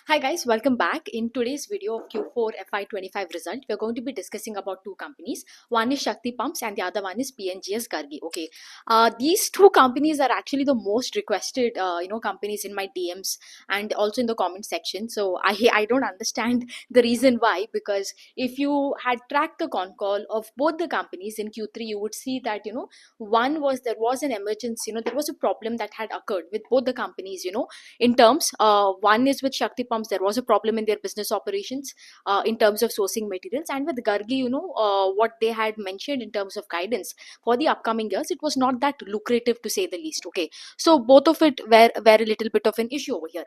Hi guys, welcome back. In today's video of Q4FY25 result, we're going to be discussing about two companies. One is Shakti Pumps and the other one is PNGS Gargi. Okay, these two companies are actually the most requested, companies in my DMs and also in the comment section. So I don't understand the reason why, because if you had tracked the con call of both the companies in Q3, you would see that there was an emergency, there was a problem that had occurred with both the companies, in terms one is with Shakti Pumps, there was a problem in their business operations in terms of sourcing materials, and with Gargi, what they had mentioned in terms of guidance for the upcoming years, it was not that lucrative to say the least. Okay, so both of it were a little bit of an issue over here.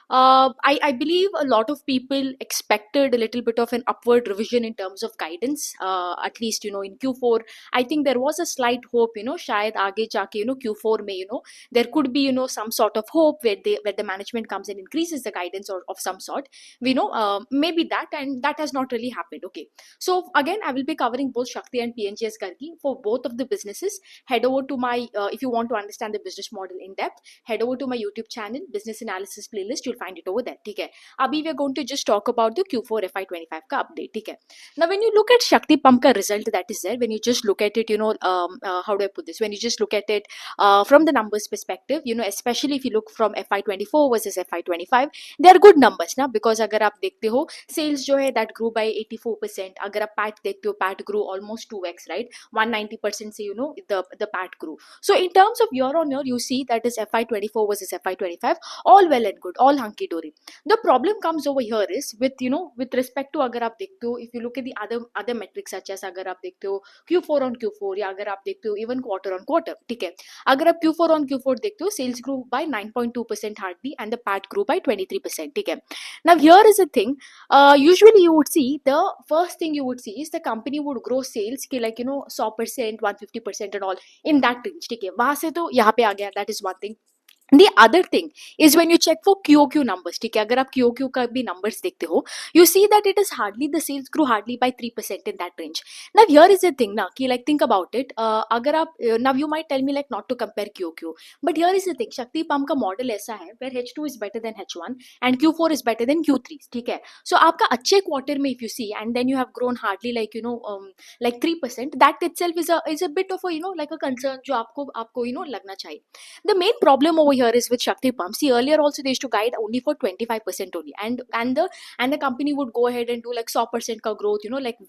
I believe a lot of people expected a little bit of an upward revision in terms of guidance, at least in Q4. I think there was a slight hope, shayad aage jaake, Q4 may, there could be some sort of hope where the management comes and increases the guidance or of some sort. We know maybe that, and that has not really happened. Okay, so again I will be covering both Shakti and PNGS Gargi. For both of the businesses, head over to my if you want to understand the business model in depth, head over to my YouTube channel, business analysis playlist. You'll find it over there. ठीक है, अभी we are going to just talk about the Q4 FY25 का update. ठीक है, now when you look at Shakti Pump का result that is there, when you just look at it, how do I put this, when you just look at it from the numbers perspective, especially if you look from FY24 versus FY25, they are good numbers ना, because अगर आप देखते हो sales जो है that grew by 84%, अगर आप PAT देखते हो, PAT grew almost 2x, right, 190% से the PAT grew. So in terms of year on year, you see that is FY24 versus FY25, all well and good, all hunky dory. The problem comes over here is with with respect to, अगर आप देखते हो, if you look at the other metrics such as अगर आप देखते हो Q4 on Q4, या अगर आप देखते हो even quarter on quarter, ठीक है, अगर आप Q4 on Q4 देखते हो, sales grew by 9.2% hardly and the PAT grew by 23%. ठीक है, now here is the thing, usually you would see, the first thing you would see is the company would grow sales के 100%, 150% and all in that range. ठीक है, वहां से तो यहाँ पे आ गया, that is one thing. The other thing is when you check for QOQ numbers, ठीक है, अगर आप QOQ का भी numbers देखते हो, you see that it is hardly, the sales grew hardly by 3% in that range. Now here is the thing ना, कि think about it, अगर आप now you might tell me not to compare QOQ, but here is the thing, Shakti Pump का model ऐसा है where H2 is better than H1 and Q4 is better than Q3. ठीक है, so आपका अच्छे quarter में if you see and then you have grown hardly 3%, that itself is a bit of a like a concern जो आपको लगना चाहिए. The main problem over here is with Shakti Pumps. See, earlier also they used to guide only for 25% only, and the company would go ahead and do 100% का growth,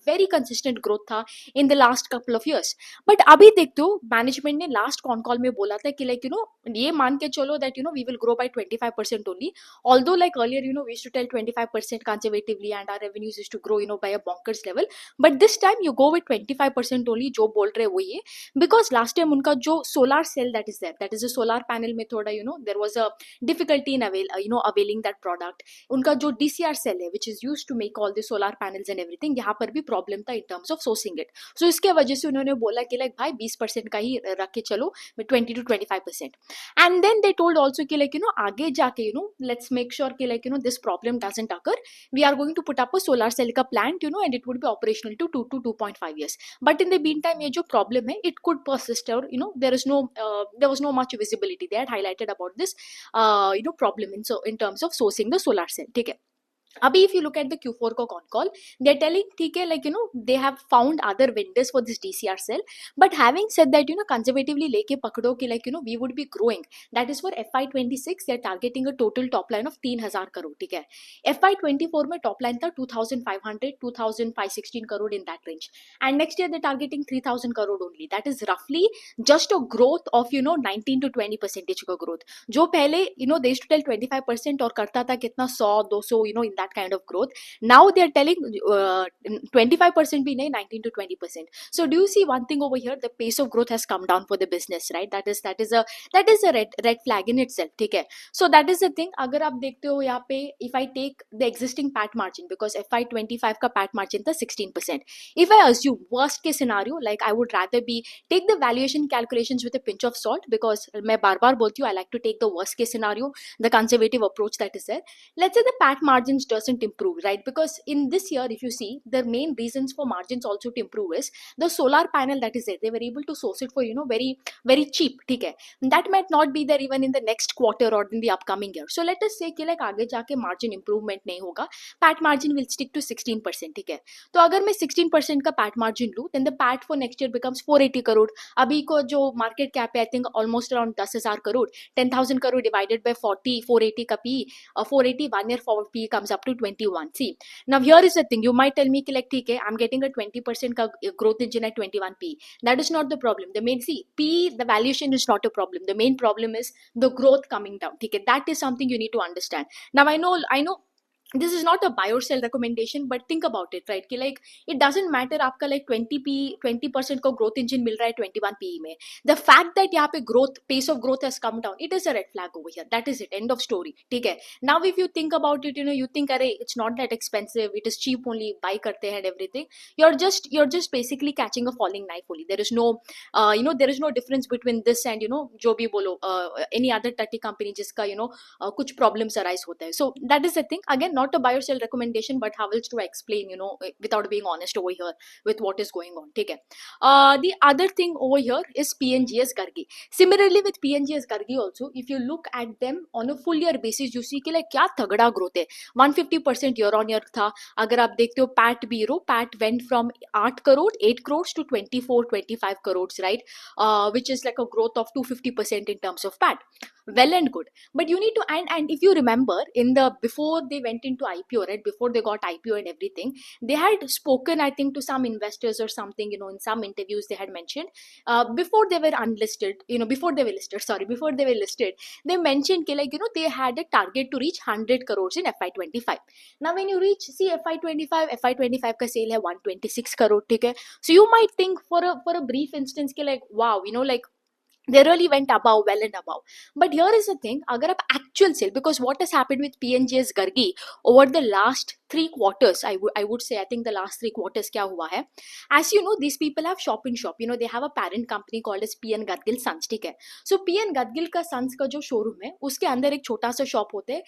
very consistent growth था in the last couple of years. But अभी देखते हो management ने last con call में बोला था कि ये मान के चलो that we will grow by 25% only. Although earlier we used to tell 25% conservatively and our revenues used to grow by a bonkers level. But this time you go with 25% only. जो बोल रहे वो ये, because last time उनका जो solar cell that is there, that is a solar panel में थोड़ा there was a difficulty in availing that product. उनका जो DCR cell है which is used to make all the solar panels and everything, यहाँ पर भी problem था in terms of sourcing it. So इसके वजह से उन्होंने बोला कि भाई 20% का ही रख के चलो, 20 to 25%. And then they told also कि आगे जाके let's make sure कि this problem doesn't occur. We are going to put up a solar cell का plant, and it would be operational to 2 to 2.5 years. But in the meantime ये जो problem है, it could persist, or there was no much visibility. They had highlighted about this problem in terms of sourcing the solar cell. ठीक है, अभी if you look at the Q4 को con call, they're telling ठीक है they have found other vendors for this DCR cell, but having said that conservatively लेके पकड़ो कि we would be growing. That is for FY26 they're targeting a total top line of 3,000 crore. ठीक है, FY24 में top line था 2,500, 2,516 crore in that range, and next year they're targeting 3,000 crore only. That is roughly just a growth of 19 to 20% का growth. जो पहले they used to tell 25% और करता था कितना 100, 200 in that kind of growth. Now they are telling 25% bhi nahi, 19 to 20%. So do you see one thing over here, the pace of growth has come down for the business, right? That is a red flag in itself. ठीक है, so that is the thing. अगर आप देखते हो यहाँ पे, if I take the existing PAT margin, because FY25 का PAT margin था 16%, if I assume worst case scenario, I would rather take the valuation calculations with a pinch of salt, because मैं बार बार बोलती हूँ I like to take the worst case scenario, the conservative approach that is there. Let's say the PAT margins doesn't improve, right? Because in this year, if you see, the main reasons for margins also to improve is the solar panel that is there. They were able to source it for very very cheap. Okay, that might not be there even in the next quarter or in the upcoming year. So let us say कि like आगे जाके margin improvement नहीं होगा, PAT margin will stick to 16%. ठीक है, तो अगर मैं 16% का PAT margin लूँ, then the PAT for next year becomes 480 crore. अभी को जो market cap है, I think almost around 10,000 crore. 10,000 crore divided by 40, 480 का PE, 480 1 year forward PE comes up to 21. See, now here is the thing. You might tell me कि like ठीक है, I'm getting a 20% का growth engine at 21 PE. That is not the problem. The main, see, PE, the valuation is not a problem. The main problem is the growth coming down. Okay, that is something you need to understand. Now I know this is not a buy or sell recommendation, but think about it, right? कि like it doesn't matter आपका like 20% का growth engine मिल रहा है 21 PE में. The fact that यहाँ पे pace of growth has come down, it is a red flag over here. That is it. End of story. ठीक है. Now if you think about it, you think अरे it's not that expensive, it is cheap only, buy करते हैं and everything. You're just basically catching a falling knife only. There is no there is no difference between this and जो भी बोलो any other 30 company जिसका कुछ problems arise होता है. So that is the thing. Again, not a buy or sell recommendation, but how else to explain without being honest over here with what is going on. ठीक है. The other thing over here is PNGS Gargi. Similarly with PNGS Gargi also, if you look at them on a full year basis, you see कि like क्या तगड़ा growth है. 150% year on year था. अगर आप देखते हो PAT bureau, PAT went from 8 crores to 24-25 crores, right? Which is like a growth of 250% in terms of PAT. Well and good, but you need to and if you remember before they went into IPO, right, before they got IPO and everything, they had spoken, I think, to some investors or something, in some interviews they had mentioned before they were before they were listed, they mentioned like they had a target to reach 100 crores in FY25. Now when you see FY25 ka sale hai 126 crore, okay? So you might think for a brief instance like wow, like they really went above, well and above. But here is the thing, agar aap actual sale, because what has happened with PNGS Gargi over the last 3 quarters, I would say, I think the last 3 quarters kya hua hai, as you know, these people have shop in shop, they have a parent company called as PN Gadgil Sons, ठीक है. So PN Gadgil का Sons का जो showroom है, उसके अंदर एक छोटा सा shop होता है,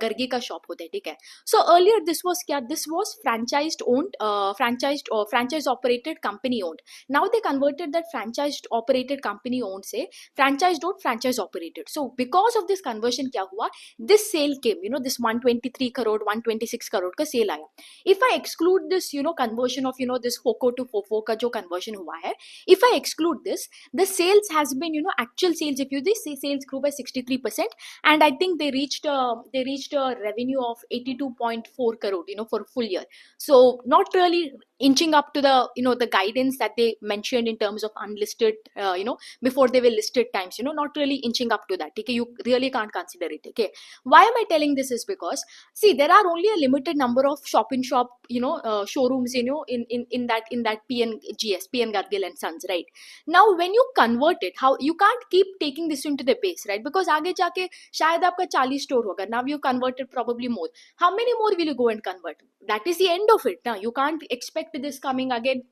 Gargi का shop होता है, ठीक है. So earlier this was franchised owned, franchise operated company owned. Now they converted that franchised operated company owned से franchise operated. So because of this conversion क्या हुआ, this sale came, this 123 crore 126 crore का sale आया. If I exclude this conversion of this FOCO to FOFO का जो conversion हुआ है, if I exclude this, the sales has been actual sales, if you see, sales grew by 63%, and I think they reached a revenue of 82.4 crore for full year. So not really inching up to the the guidance that they mentioned in terms of unlisted before they were listed times, not really inching up to that. Okay, you really can't consider it. Okay, why am I telling this is because see, there are only a limited number of shop in shop showrooms in that PN Gargil and Sons, right? Now when you convert it, how you can't keep taking this into the base, right? Because आगे जाके शायद आपका 40 store होगा. Now you converted probably more. How many more will you go and convert? That is the end of it. Now you can't expect this coming again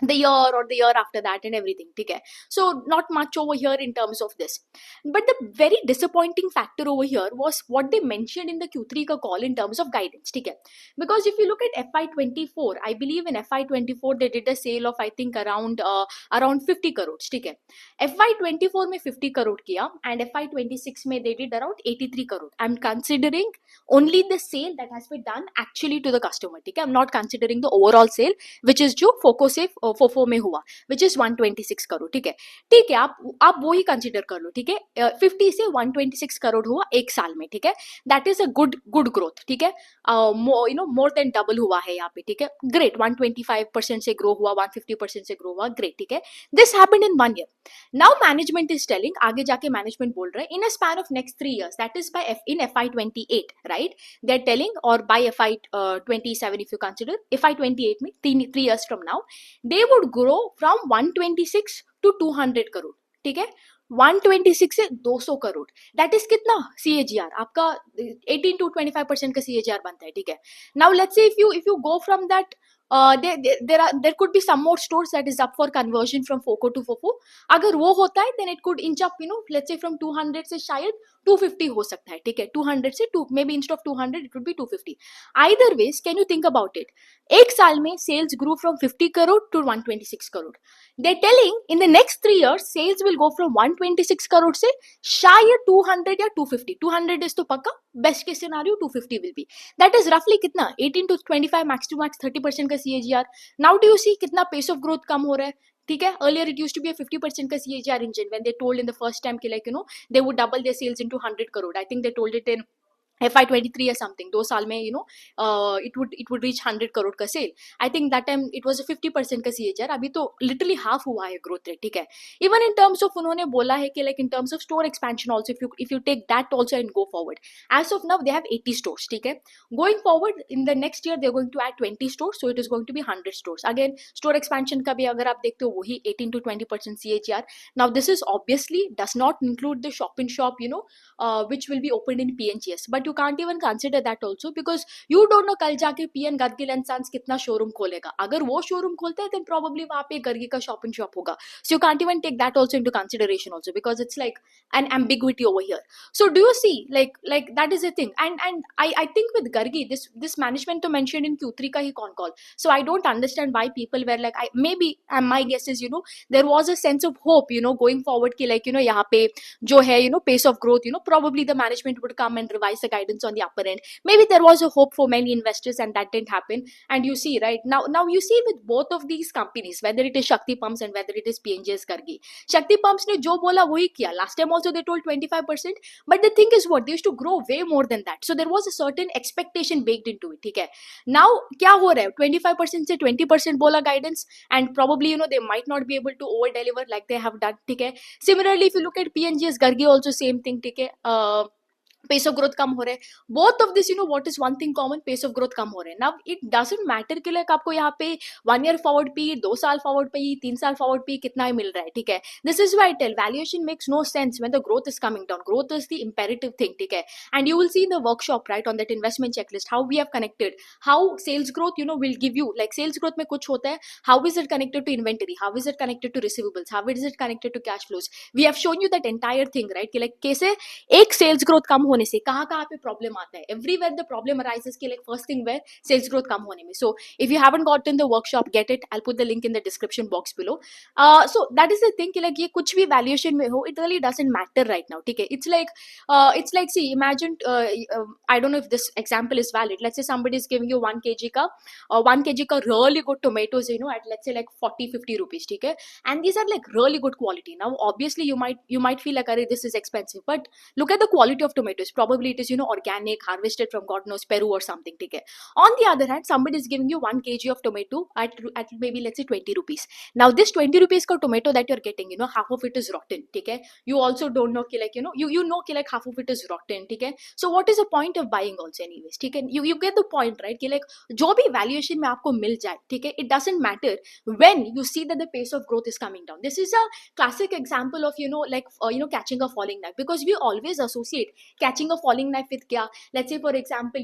the year or the year after that and everything. Okay, so not much over here in terms of this. But the very disappointing factor over here was what they mentioned in the Q3 ka call in terms of guidance. Okay, because if you look at FY24, I believe in FY24 they did a sale of I think around 50 crores. Okay, FY24 में 50 crore किया and FY26 में they did around 83 crore. I'm considering only the sale that has been done actually to the customer. Okay, I'm not considering the overall sale which is जो FOCO से FOFO में हुआ, which is 126 crore. ठीक है, आप वो ही consider कर लो. ठीक है, 50 से 126 करोड़ हुआ एक साल में. ठीक है, that is a good growth. ठीक है, मोर देन डबल हुआ है यहाँ पे. ठीक है, ग्रेट. 125% से ग्रो हुआ, 150% से ग्रो हुआ, ग्रेट. ठीक है, this happened in 1 year. Now management is telling, आगे जाके मैनेजमेंट बोल रहे हैं in a span of next 3 years, that is in FY28, right? They are telling, और by FY27 if you consider, FY28 में 3 years from now they would grow from 126 to 200 crore. ठीक है, 126 से 200 करोड़. दैट इज कितना CAGR आपका 18 to 25% का CAGR बनता है. ठीक है, now let's say if you go from that, there could be some more stores that is up for conversion from FOCO to FOFO. अगर वो होता है then it could inch up, let's say from 200 से शायद 250 हो सकता है, ठीक है, 200 से 2 maybe instead of 200 it would be 250. Either ways can you think about it, एक साल में sales grew from 50 crore to 126 crore. They telling in the next 3 years sales will go from 126 crore से शायद 200 या 250. 200 इज तो पक्का, best case scenario 250 will be. That is रफली कितना 18 to 25 मैक्स टू मैक्स 30% का CAGR. Now do you see कितना pace of growth कम हो रहा है, ठीक है. Earlier it used to be a 50% का CAGR engine when they told in the first time कि like they would double their sales into 100 crore. I think they told it in FY23 or something. 2 साल में it would reach 100 crore का cell. I think that time it was a 50% का CAGR. अभी तो literally half हुआ है growth rate, ठीक है. Even in terms of उन्होंने बोला है कि like in terms of store expansion also, if you take that also and go forward, as of now they have 80 stores, ठीक है. Going forward in the next year they are going to add 20 stores, so it is going to be 100 stores. Again store expansion का भी अगर आप देखते हो वही 18 to 20% CAGR. Now this is obviously does not include the shop in shop which will be opened in PNGS, but you can't even consider that also because you don't know कल जाके PN Gargi and Sons कितना showroom खोलेगा. अगर वो showroom खोलते हैं then probably वहाँ पे गर्गी का शॉप इन शॉप होगा. So you can't even take that also into consideration also because it's like an ambiguity over here. So do you see like that is a thing. And I think with Gargi this management to mentioned in Q3 का ही con call. So I don't understand why people were like maybe my guess is there was a sense of hope going forward कि like यहाँ पे जो है pace of growth probably the management would come and revise the guidance on the upper end. Maybe there was a hope for many investors and that didn't happen. And you see right now you see with both of these companies, whether it is Shakti Pumps and whether it is PNGS Gargi, Shakti Pumps ने जो बोला वही किया. Last time also they told 25%, but the thing is what they used to grow way more than that, so there was a certain expectation baked into it, ठीक है. Now क्या हो रहा है, 25% से 20% बोला guidance and probably they might not be able to over deliver like they have done, ठीक है. Similarly if you look at PNGS Gargi also same thing, ठीक है. पेस ऑफ ग्रोथ कम हो रहा है. Both of this what is one thing common, pace of growth कम हो रहा है. नाउ इट डजंट मैटर कि लाइक आपको यहाँ पे 1 year फॉरवर्ड पे 2 साल फॉरवर्ड पे 3 साल फॉरवर्ड पे कितना ही मिल रहा है, ठीक है. This is why I tell valuation makes no sense when the growth is coming down. Growth is the imperative thing, ठीक है. And you will see in the workshop right on that investment checklist how we have connected how sales growth will give you like sales growth में कुछ होता है, how is it connected to inventory, how is it connected to receivables, how is it connected to cash flows. We have shown you that entire thing right कि like कैसे एक sales growth कम होने से कहाँ कहाँ पे प्रॉब्लम आता है. एवरीवेयर द प्रॉब्लम अराइजेस कि like first thing where sales growth कम होने में. So if you haven't gotten the workshop get it, I put the link in the description box below. So that is the thing कि like ये कुछ भी valuation में हो it really doesn't matter right now, ठीक है. It's like see imagine I don't know if this example is valid. Let's say somebody is giving you 1 kg का 1 kg का really good tomatoes at let's say like 40-50 rupees, ठीक है. And these are like really good quality. Now obviously you might feel like this is expensive, but look at the quality of tomatoes. Probably it is organic, harvested from God knows Peru or something, ठीक है. On the other hand somebody is giving you 1 kg of tomato at maybe let's say 20 rupees. Now this 20 rupees का tomato that you're getting half of it is rotten, ठीक है. You also don't know कि like you know कि like half of it is rotten, ठीक है. So what is the point of buying also anyways, ठीक है. You get the point right कि like जो भी valuation में आपको मिल जाए, ठीक है, it doesn't matter when you see that the pace of growth is coming down. This is a classic example of catching a falling knife, because we always associate catching a falling knife with क्या. Let's say for example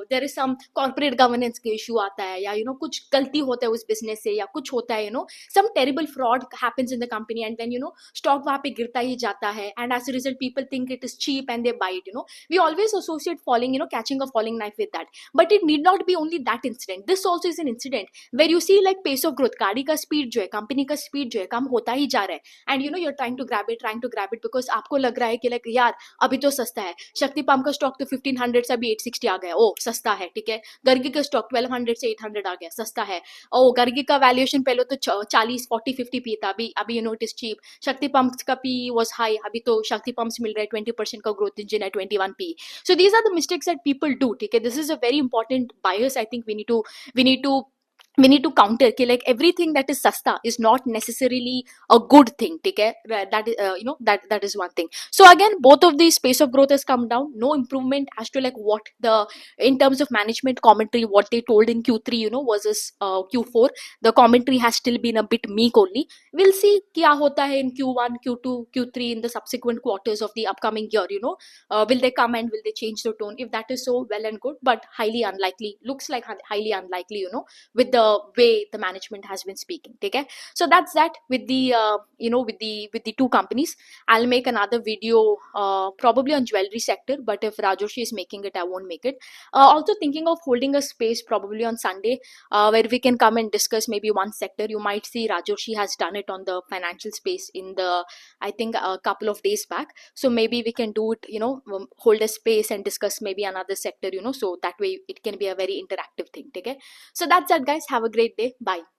there is some corporate governance के issue आता है या कुछ गलती होता है उस business से या कुछ होता है some terrible fraud happens in the company and then stock वहाँ पे गिरता ही जाता है and as a result people think it is cheap and they buy it. We always associate falling catching a falling knife with that, but it need not be only that incident. This also is an incident where you see like pace of growth, गाड़ी का speed जो है, company का speed जो है कम होता ही जा रहा है and you're trying to grab it because आपको लग रहा है कि like यार अभी तो सस्ता है. शक्ति पंप का स्टॉक तो 1500 से अभी 860 आ गया, ओ सस्ता है, ठीक है. गर्गी का स्टॉक 1200 से 800 आ गया, सस्ता है. ओ गर्गी का वैल्यूएशन पहले तो 40 40 50 पी था, अभी इट इज चीप. शक्ति पंप्स का पी वाज हाई, अभी तो शक्ति पंप्स मिल रहा है 20% का ग्रोथ इंजन है 21 P. So these are the mistakes that people do, ठीक है. This is a very important bias. I think we need to counter कि like everything that is sasta is not necessarily a good thing, ठीक है. That is that is one thing. So again both of these pace of growth has come down, no improvement as to like what the in terms of management commentary what they told in Q3 versus Q4. The commentary has still been a bit meek only. We'll see क्या होता है in Q1 Q2 Q3 in the subsequent quarters of the upcoming year. Will they come and will they change the tone? If that is so, well and good, but highly unlikely, looks like highly unlikely with the the way the management has been speaking. Okay, so that's that with the with the two companies. I'll make another video probably on jewelry sector, but if Rajoshi is making it, I won't make it. Also thinking of holding a space probably on Sunday where we can come and discuss maybe one sector. You might see Rajoshi has done it on the financial space in the, I think, a couple of days back. So maybe we can do it, hold a space and discuss maybe another sector, so that way it can be a very interactive thing. Okay, so that's that, guys. Have a great day. Bye.